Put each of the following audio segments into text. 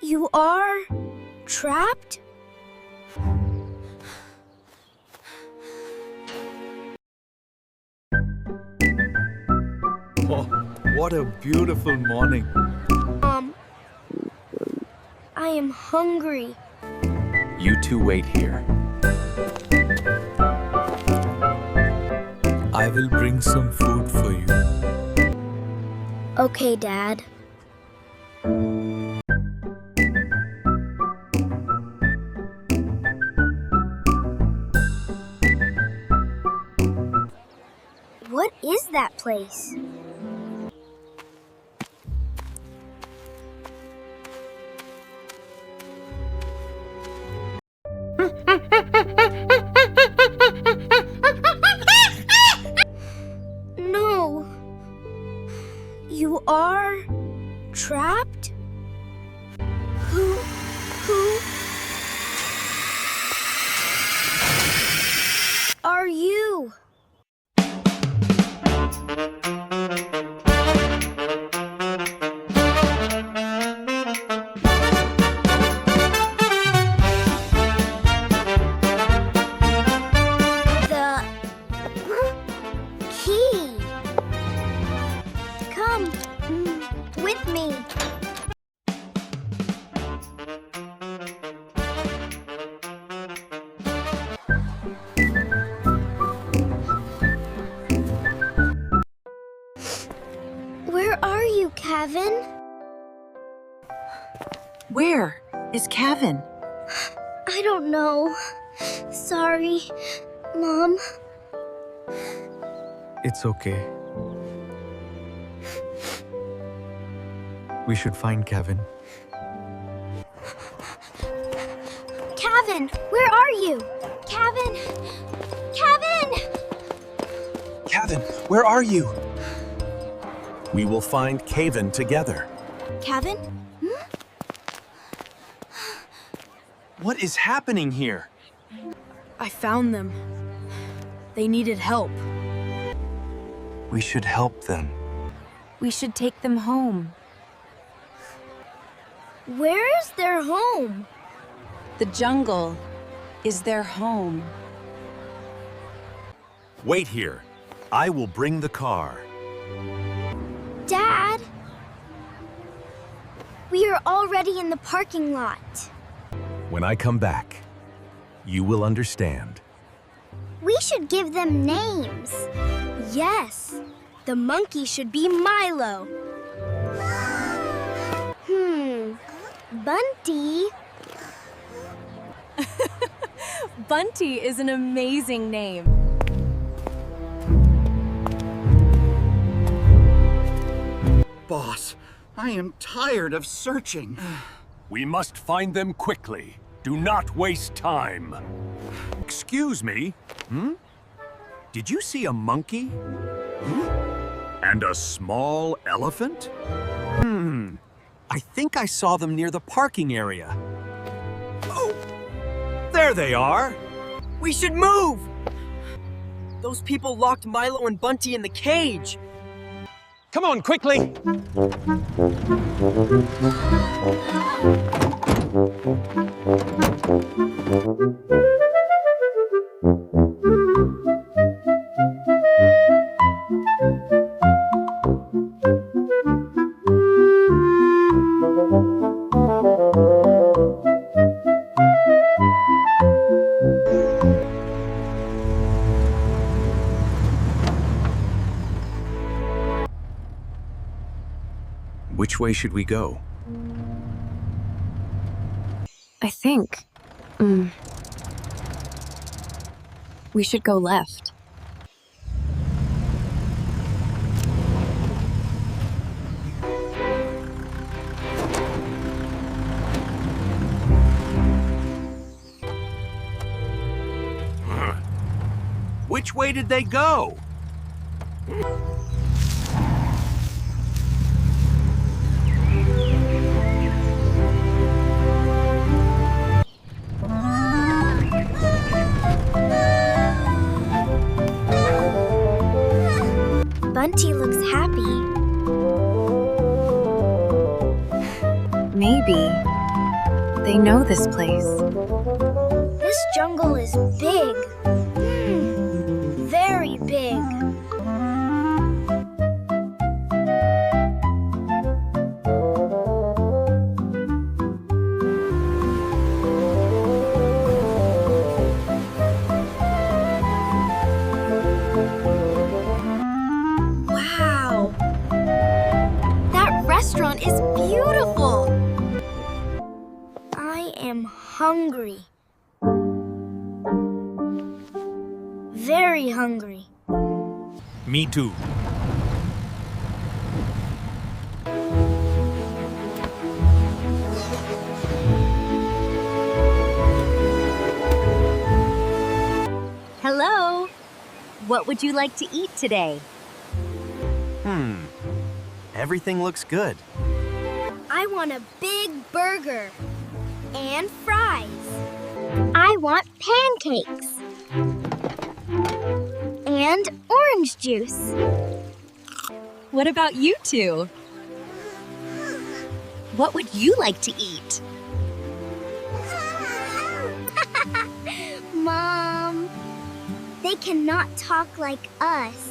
You are trapped? Oh, what a beautiful morning. I am hungry. You two wait here. I will bring some food for you. Okay, Dad. What is that place? No. You are trapped? Who are you? The key. Come with me. Where are you, Kavin? Where is Kavin? I don't know. Sorry, Mom. It's okay. We should find Kavin. Kavin, where are you? Kavin! Kavin! Kavin, where are you? We will find Kavin together. Kavin? What is happening here? I found them. They needed help. We should help them. We should take them home. Where is their home? The jungle is their home. Wait here. I will bring the car. Dad? We are already in the parking lot. When I come back, you will understand. We should give them names. Yes. The monkey should be Milo. Bunty. Bunty is an amazing name. Boss, I am tired of searching. We must find them quickly. Do not waste time. Excuse me? Did you see a monkey? And a small elephant? I think I saw them near the parking area. Oh, there they are. We should move! Those people locked Milo and Bunty in the cage. Come on, quickly! Which way should we go? I think. We should go left. Which way did they go? Bunty looks happy. Maybe. They know this place. This jungle is big. Very big. Wow! That restaurant is beautiful. I am hungry. Very hungry. Me too. Hello. What would you like to eat today? Everything looks good. I want a big burger and fries. I want pancakes and orange juice. What about you two? What would you like to eat? Mom, they cannot talk like us.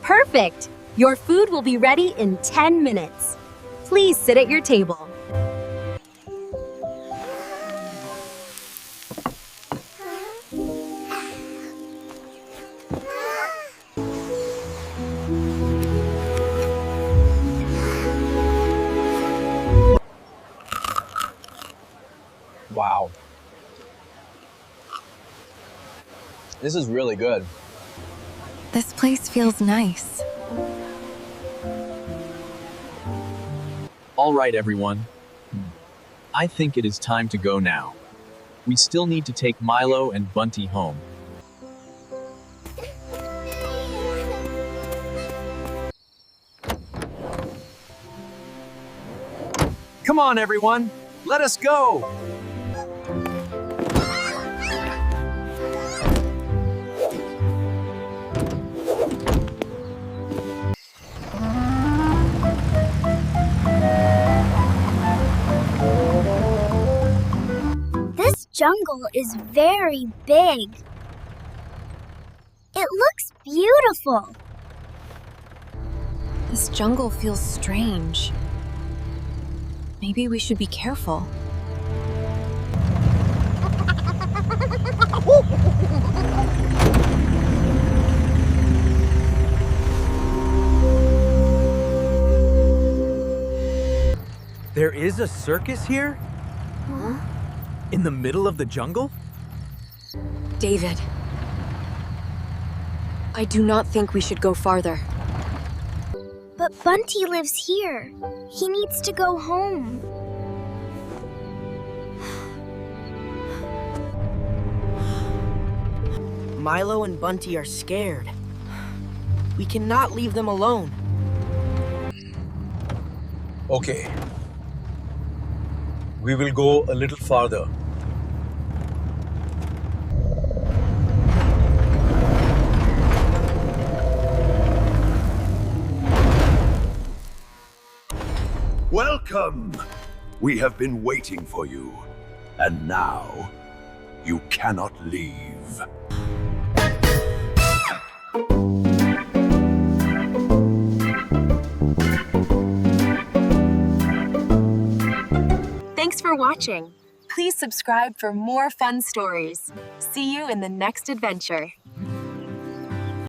Perfect. Your food will be ready in 10 minutes. Please sit at your table. Wow. This is really good. This place feels nice. All right, everyone. I think it is time to go now. We still need to take Milo and Bunty home. Come on, everyone. Let us go. This jungle is very big. It looks beautiful. This jungle feels strange. Maybe we should be careful. There is a circus here? In the middle of the jungle? David, I do not think we should go farther. But Bunty lives here. He needs to go home. Milo and Bunty are scared. We cannot leave them alone. Okay. We will go a little farther. Welcome! We have been waiting for you. And now, you cannot leave. Thanks for watching. Please subscribe for more fun stories. See you in the next adventure.